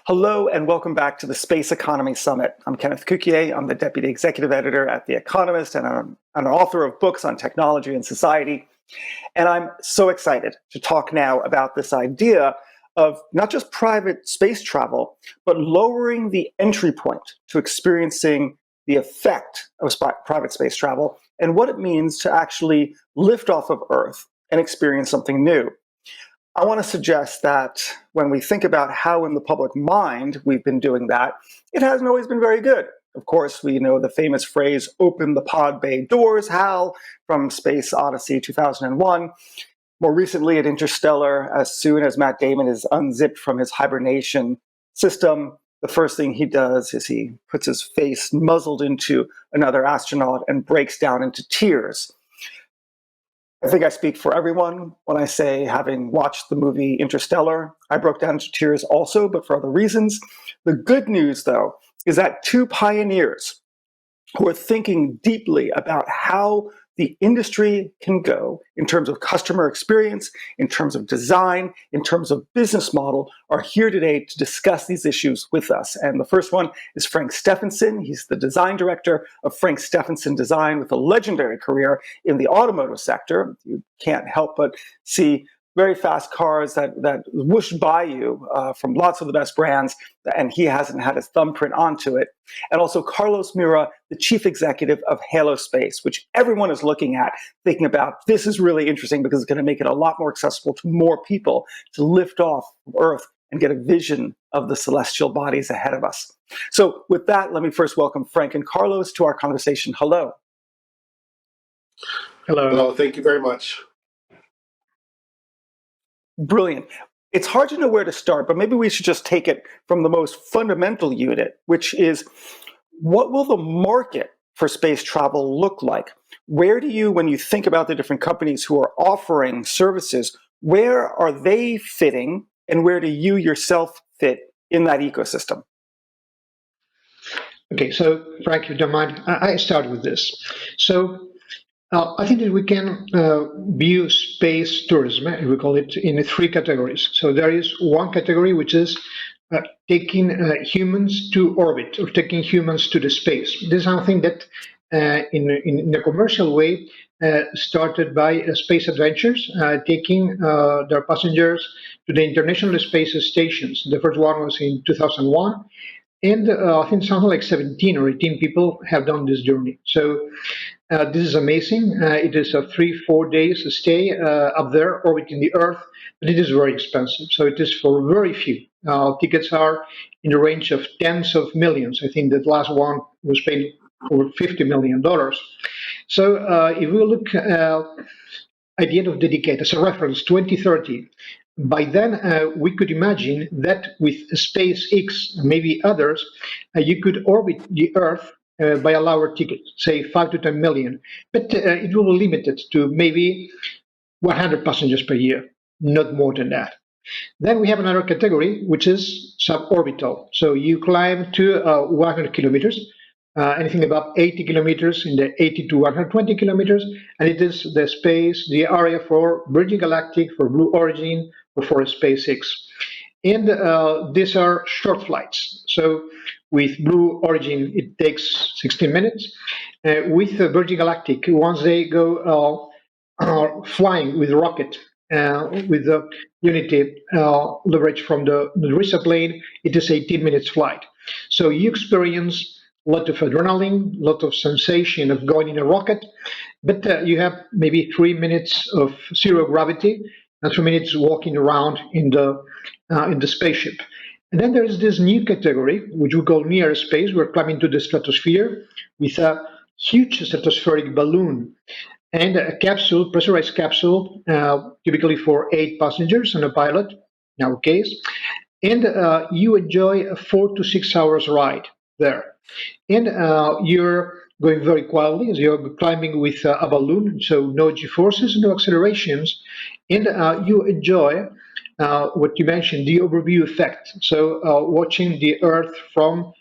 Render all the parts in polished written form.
Hello and welcome back to the Space Economy Summit. I'm Kenneth Cukier. I'm the Deputy Executive Editor at The Economist and I'm an author of books on technology and society. And I'm so excited to talk now about this idea of not just private space travel, but lowering the entry point to experiencing the effect of private space travel and what it means to actually lift off of Earth and experience something new. I want to suggest that when we think about how in the public mind we've been doing that, it hasn't always been very good. Of course, we know the famous phrase, open the pod bay doors, Hal, from Space Odyssey 2001. More recently at Interstellar, as soon as Matt Damon is unzipped from his hibernation system, the first thing he does is he puts his face muzzled into another astronaut and breaks down into tears. I think I speak for everyone when I say, having watched the movie Interstellar, I broke down to tears also, but for other reasons. The good news, though, is that two pioneers who are thinking deeply about how the industry can go in terms of customer experience, in terms of design, in terms of business model, are here today to discuss these issues with us. And the first one is Frank Stephenson. He's the design director of Frank Stephenson Design with a legendary career in the automotive sector. You can't help but see very fast cars that whoosh by you from lots of the best brands, and he hasn't had his thumbprint onto it. And also Carlos Mira, the chief executive of Halo Space, which everyone is looking at, thinking about, this is really interesting because it's going to make it a lot more accessible to more people to lift off of Earth and get a vision of the celestial bodies ahead of us. So with that, let me first welcome Frank and Carlos to our conversation. Hello. Hello. Hello, thank you very much. Brilliant. It's hard to know where to start, but maybe we should just take it from the most fundamental unit, which is, what will the market for space travel look like? Where do you, when you think about the different companies who are offering services, where are they fitting and where do you yourself fit in that ecosystem? Okay, so Frank, if you don't mind, I start with this. So I think that we can view space tourism, we call it, in three categories. So there is one category which is taking humans to orbit or taking humans to the space. This is something that in a commercial way started by Space Adventures, taking their passengers to the International Space Stations. The first one was in 2001. And I think something like 17 or 18 people have done this journey. So this is amazing. It is a 3-4 days stay up there orbiting the Earth, but it is very expensive. So it is for very few. Tickets are in the range of tens of millions. I think that last one was paid for $50 million. So if we look at the end of the decade, as a reference, 2030, by then, we could imagine that with SpaceX, maybe others, you could orbit the Earth by a lower ticket, say 5 to 10 million, but it will be limited to maybe 100 passengers per year, not more than that. Then we have another category, which is suborbital. So you climb to 100 kilometers, anything above 80 kilometers in the 80 to 120 kilometers, and it is the space, the area for Virgin Galactic, for Blue Origin, or for SpaceX. And these are short flights. So with Blue Origin, it takes 16 minutes. With Virgin Galactic, once they go flying with a rocket, with the Unity leverage from the Risa plane, it is 18 minutes flight. So you experience a lot of adrenaline, a lot of sensation of going in a rocket, but you have maybe 3 minutes of zero gravity and 3 minutes walking around in the spaceship. And then there is this new category, which we call near space. We're climbing to the stratosphere with a huge stratospheric balloon and a capsule, pressurized capsule, typically for 8 passengers and a pilot, in our case. And you enjoy a 4 to 6 hours ride there. And you're going very quietly as you're climbing with a balloon, so no G-forces, no accelerations, and you enjoy what you mentioned, the overview effect. So watching the Earth from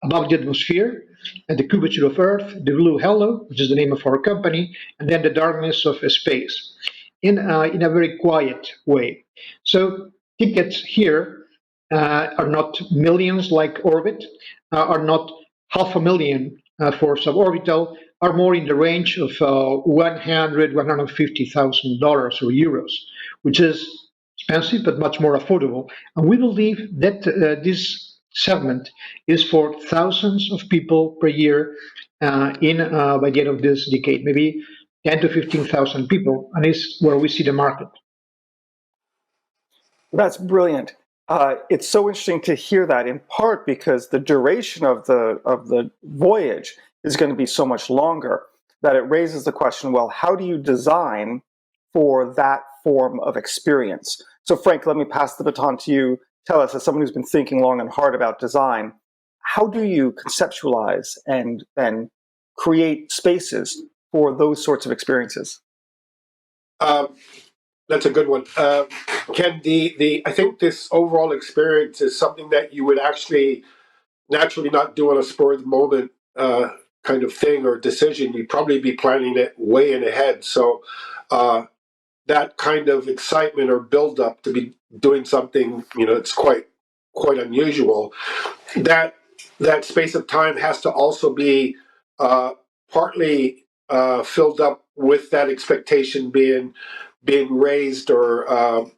above the atmosphere, and the curvature of Earth, the blue halo, which is the name of our company, and then the darkness of space, in a very quiet way. So tickets here are not millions like orbit, are not 500,000 for suborbital, are more in the range of $150,000 or euros, which is expensive but much more affordable. And we believe that this segment is for thousands of people per year in by the end of this decade, maybe 10 to 15,000 people, and is where we see the market. That's brilliant. It's so interesting to hear that, in part because the duration of the voyage is going to be so much longer that it raises the question: well, how do you design for that form of experience? So, Frank, let me pass the baton to you. Tell us, as someone who's been thinking long and hard about design, how do you conceptualize and create spaces for those sorts of experiences? That's a good one, Ken. I think this overall experience is something that you would actually naturally not do on a spur of the moment kind of thing or decision. You'd probably be planning it way in ahead. So that kind of excitement or build up to be doing something, it's quite unusual. That space of time has to also be partly filled up with that expectation being raised or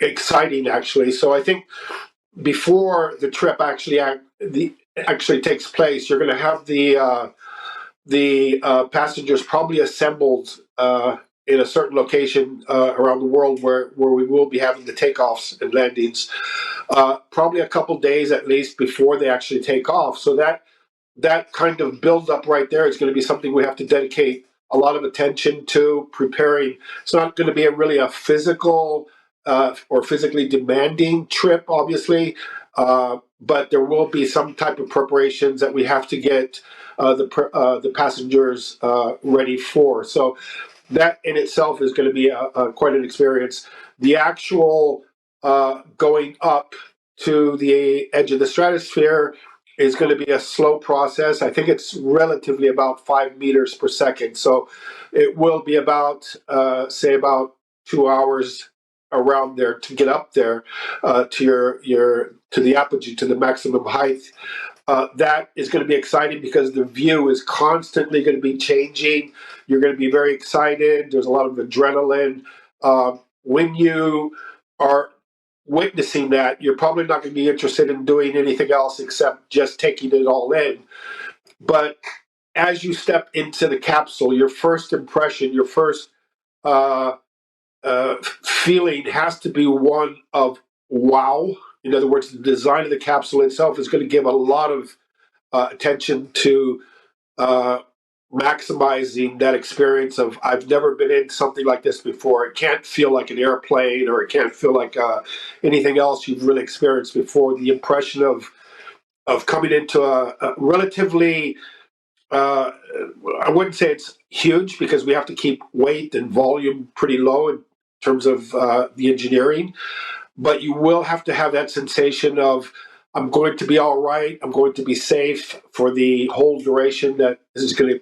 exciting, actually. So I think before the trip actually takes place, you're going to have the passengers probably assembled in a certain location around the world where we will be having the takeoffs and landings, probably a couple days at least before they actually take off. So that kind of build up right there is going to be something we have to dedicate a lot of attention to preparing. It's not going to be really a physical or physically demanding trip, obviously, but there will be some type of preparations that we have to get the passengers ready for. So that in itself is going to be quite an experience. The actual going up to the edge of the stratosphere is going to be a slow process. I think it's relatively about 5 meters per second. So it will be about, say, about 2 hours around there to get up there to to the apogee, to the maximum height. That is going to be exciting because the view is constantly going to be changing. You're going to be very excited. There's a lot of adrenaline. When you are witnessing that, you're probably not going to be interested in doing anything else except just taking it all in. But as you step into the capsule, your first impression, your first feeling has to be one of wow. In other words, the design of the capsule itself is going to give a lot of attention to maximizing that experience of I've never been in something like this before. It can't feel like an airplane, or it can't feel like anything else you've really experienced before. The impression of coming into a relatively I wouldn't say it's huge because we have to keep weight and volume pretty low in terms of the engineering, but you will have to have that sensation of I'm going to be all right. I'm going to be safe for the whole duration that this is going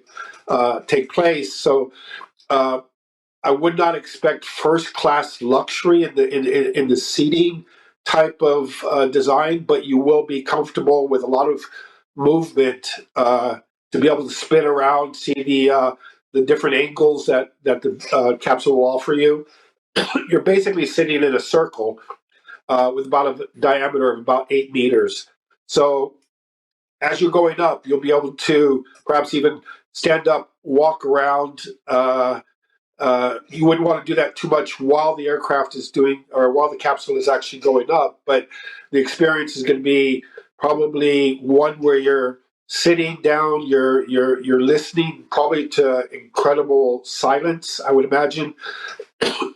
to take place. So I would not expect first class luxury in the seating type of design, but you will be comfortable with a lot of movement to be able to spin around, see the different angles that the capsule will offer you. You're basically sitting in a circle with about a diameter of about 8 meters. So as you're going up, you'll be able to perhaps even stand up, walk around. You wouldn't want to do that too much while the aircraft is doing, or while the capsule is actually going up. But the experience is going to be probably one where you're sitting down, you're listening, probably to incredible silence, I would imagine,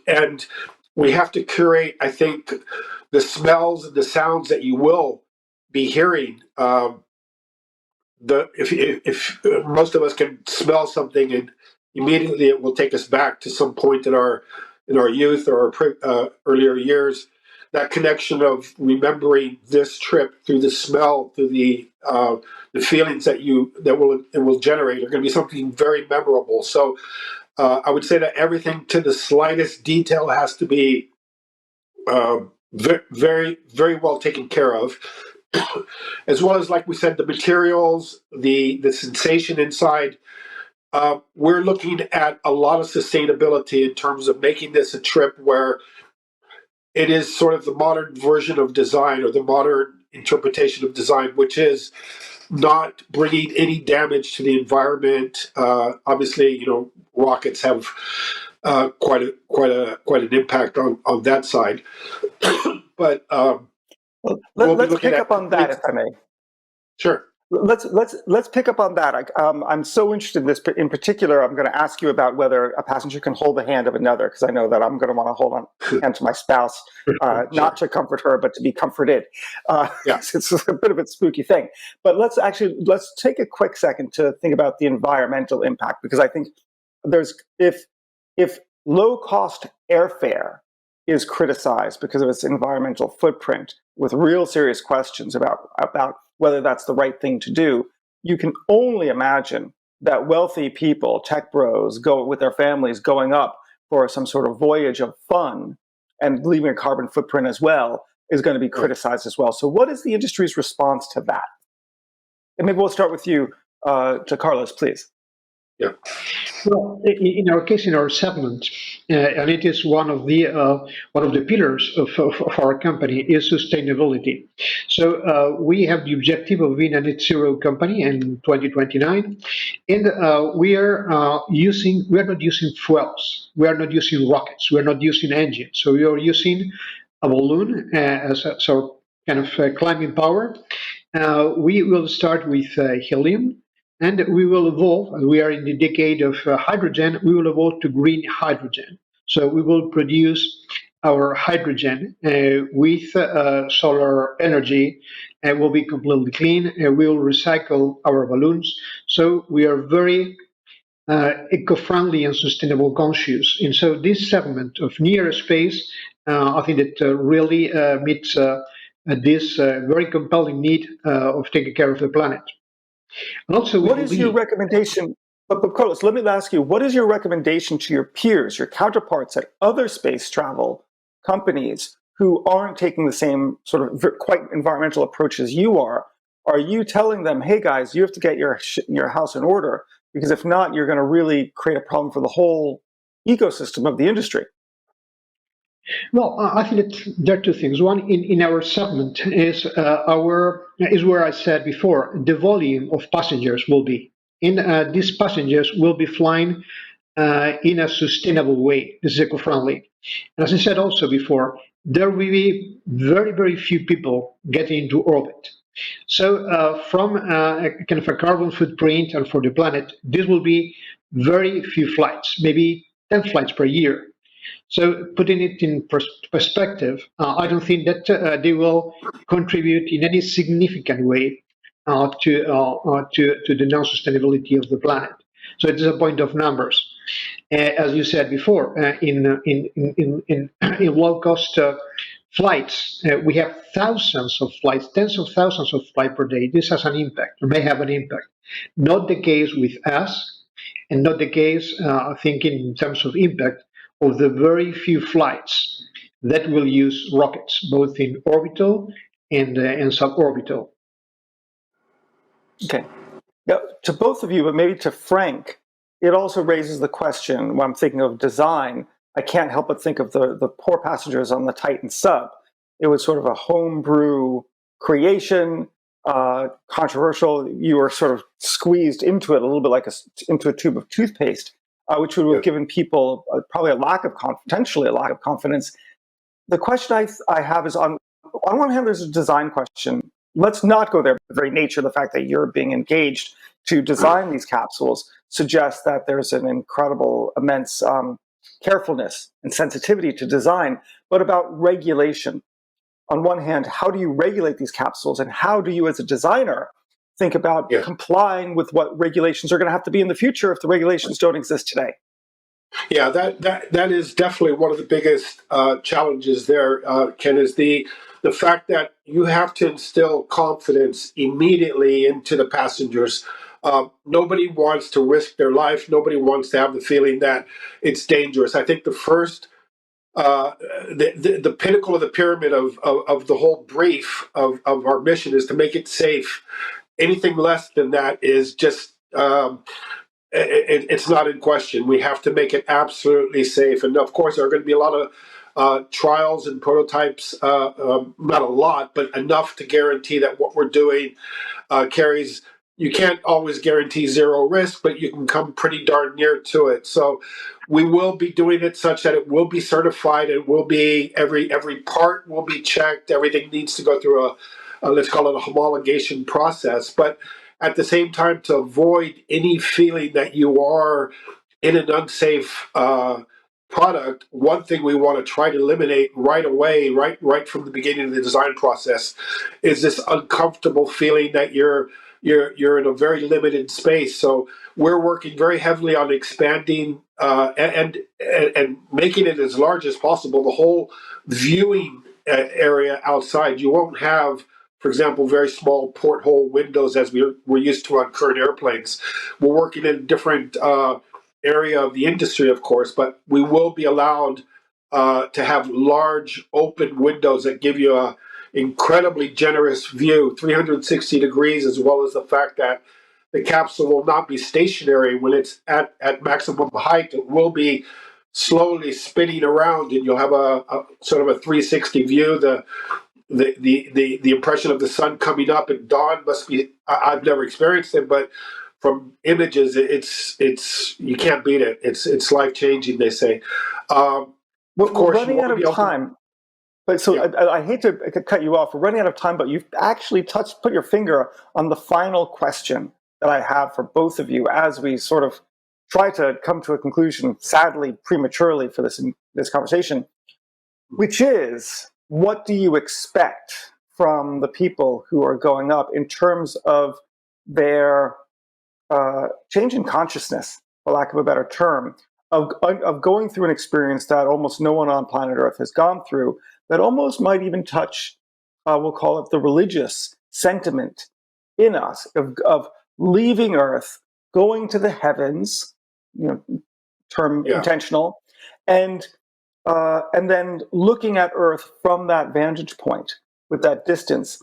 and we have to curate, I think, the smells and the sounds that you will be hearing. If most of us can smell something, and immediately it will take us back to some point in our youth or our earlier years. That connection of remembering this trip through the smell, through the feelings that it will generate are going to be something very memorable. So I would say that everything to the slightest detail has to be very, very well taken care of, as well as, like we said, the materials, the sensation inside. We're looking at a lot of sustainability in terms of making this a trip where it is sort of the modern version of design, or the modern interpretation of design, which is not bringing any damage to the environment. Obviously, rockets have quite an impact on that side. But Well, we'll be let's looking pick at up on that, complete. if I may. Sure. Let's pick up on that. I'm so interested in this. In particular, I'm going to ask you about whether a passenger can hold the hand of another, because I know that I'm going to want to hold on hand to my spouse, not to comfort her, but to be comforted. Yeah. It's a bit of a spooky thing. But let's take a quick second to think about the environmental impact, because I think if low cost airfare is criticized because of its environmental footprint, with real serious questions about whether that's the right thing to do, you can only imagine that wealthy people, tech bros, go with their families going up for some sort of voyage of fun and leaving a carbon footprint as well is going to be criticized as well. So what is the industry's response to that? And maybe we'll start with you, to Carlos, please. Yeah. Well, in our case, in our segment, and it is one of the pillars of our company is sustainability. So we have the objective of being a net zero company in 2029, and we are not using fuels, we are not using rockets, we are not using engines. So we are using a balloon as so kind of climbing power. We will start with helium, and we will evolve. We are in the decade of hydrogen. We will evolve to green hydrogen. So we will produce our hydrogen with solar energy, and will be completely clean. We will recycle our balloons. So we are very eco-friendly and sustainable conscious. And so this segment of near space, I think that really meets this very compelling need of taking care of the planet. And also, we What is your believe. recommendation? But Carlos, let me ask you, what is your recommendation to your peers, your counterparts at other space travel companies who aren't taking the same sort of quite environmental approach as you are? Are you telling them, hey guys, you have to get your house in order, because if not, you're going to really create a problem for the whole ecosystem of the industry? Well, I think that there are two things. One, in our segment is where I said before, the volume of passengers will be. And these passengers will be flying in a sustainable way. This is eco-friendly. And as I said also before, there will be very, very few people getting into orbit. So from a kind of a carbon footprint and for the planet, this will be very few flights, maybe 10 flights per year. So putting it in perspective, I don't think that they will contribute in any significant way to the non-sustainability of the planet. So it is a point of numbers. As you said before, in low-cost flights, we have thousands of flights, tens of thousands of flights per day. This has an impact, or may have an impact. Not the case with us, and not the case, I think, in terms of impact of the very few flights that will use rockets, both in orbital and suborbital. Okay. Now, to both of you, but maybe to Frank, it also raises the question, when I'm thinking of design, I can't help but think of the poor passengers on the Titan sub. It was sort of a homebrew creation, controversial. You were sort of squeezed into it a little bit like into a tube of toothpaste, which would have given people probably potentially a lack of confidence. The question I have is on one hand, there's a design question. Let's not go there. The very nature of the fact that you're being engaged to design these capsules suggests that there's an incredible, immense carefulness and sensitivity to design. But about regulation, on one hand, how do you regulate these capsules, and how do you, as a designer, think about complying with what regulations are going to have to be in the future if the regulations don't exist today? Yeah, that is definitely one of the biggest challenges there, Ken, is the fact that you have to instill confidence immediately into the passengers. Nobody wants to risk their life. Nobody wants to have the feeling that it's dangerous. I think the first the pinnacle of the pyramid of the whole brief of our mission is to make it safe. Anything less than that is just it's not in question. We have to make it absolutely safe. And of course, there are going to be a lot of trials and prototypes, not a lot, but enough to guarantee that what we're doing carries. You can't always guarantee zero risk, but you can come pretty darn near to it. So we will be doing it such that it will be certified. It will be every part will be checked. Everything needs to go through a let's call it a homologation process. But at the same time, to avoid any feeling that you are in an unsafe product, one thing we want to try to eliminate right away, right from the beginning of the design process, is this uncomfortable feeling that you're in a very limited space. So we're working very heavily on expanding and making it as large as possible. The whole viewing area outside. You won't have, for example, very small porthole windows as we're used to on current airplanes. We're working in a different area of the industry, of course, but we will be allowed to have large open windows that give you a incredibly generous view, 360 degrees, as well as the fact that the capsule will not be stationary when it's at maximum height. It will be slowly spinning around, and you'll have a sort of a 360 view. The impression of the sun coming up at dawn must be. I've never experienced it, but from images, it's you can't beat it. It's life changing. They say. Of course, running out of time. But so Yeah. I hate to cut you off. We're running out of time, but you've actually put your finger on the final question that I have for both of you as we sort of try to come to a conclusion, sadly, prematurely for this conversation, which is, what do you expect from the people who are going up in terms of their change in consciousness, for lack of a better term, of going through an experience that almost no one on planet Earth has gone through, that almost might even touch, we'll call it the religious sentiment in us, of leaving Earth, going to the heavens, term intentional, and then looking at Earth from that vantage point with that distance.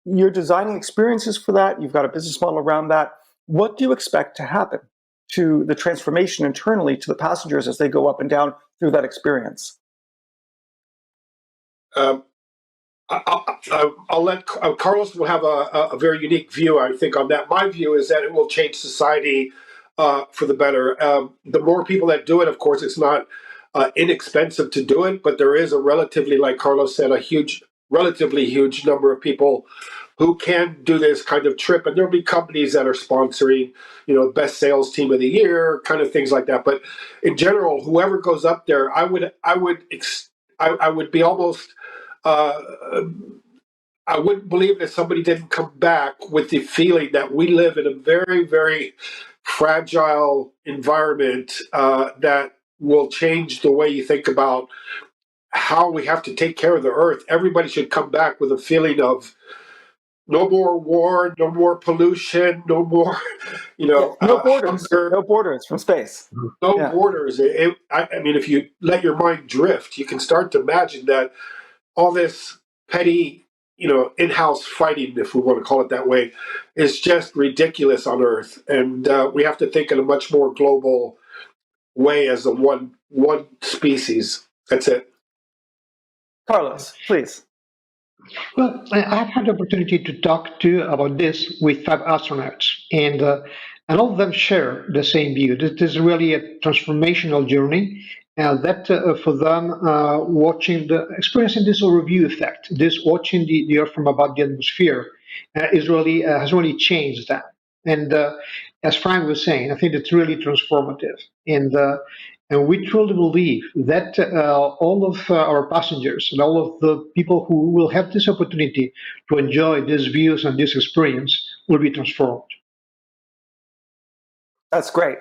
You're designing experiences for that. You've got a business model around that. What do you expect to happen to the transformation internally to the passengers as they go up and down through that experience? I'll let Carlos will have a very unique view, I think, on that. My view is that it will change society for the better. The more people that do it, of course, it's not inexpensive to do it, but there is a relatively, like Carlos said, relatively huge number of people who can do this kind of trip, and there'll be companies that are sponsoring, best sales team of the year, kind of things like that. But in general, whoever goes up there, I would be almost. I wouldn't believe that somebody didn't come back with the feeling that we live in a very, very fragile environment that will change the way you think about how we have to take care of the earth. Everybody should come back with a feeling of no more war, no more pollution, no more, No borders, hunger, no borders from space. no Yeah. borders. I mean, if you let your mind drift, you can start to imagine that all this petty, in-house fighting, if we want to call it that way, is just ridiculous on Earth, and we have to think in a much more global way as a one species. That's it. Carlos, please. Well, I've had the opportunity to talk to about this with 5 astronauts, and all of them share the same view. This is really a transformational journey. That for them, experiencing this overview effect, this watching the Earth from above the atmosphere, has really changed that. And as Frank was saying, I think it's really transformative. And we truly believe that all of our passengers and all of the people who will have this opportunity to enjoy these views and this experience will be transformed. That's great.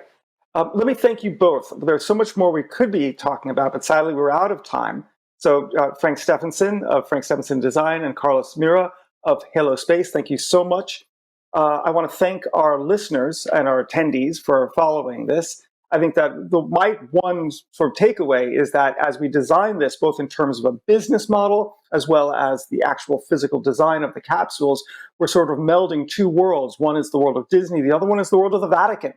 Let me thank you both. There's so much more we could be talking about, but sadly we're out of time. So Frank Stephenson of Frank Stephenson Design and Carlos Mira of Halo Space, thank you so much. I want to thank our listeners and our attendees for following this. I think that my one sort of takeaway is that as we design this, both in terms of a business model as well as the actual physical design of the capsules, we're sort of melding two worlds. One is the world of Disney, the other one is the world of the Vatican,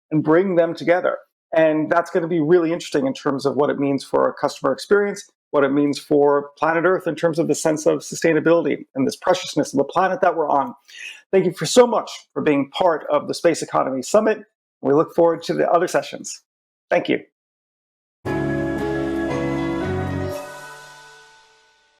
and bring them together. And that's going to be really interesting in terms of what it means for a customer experience, what it means for planet Earth in terms of the sense of sustainability and this preciousness of the planet that we're on. Thank you so much for being part of the Space Economy Summit. We look forward to the other sessions. Thank you.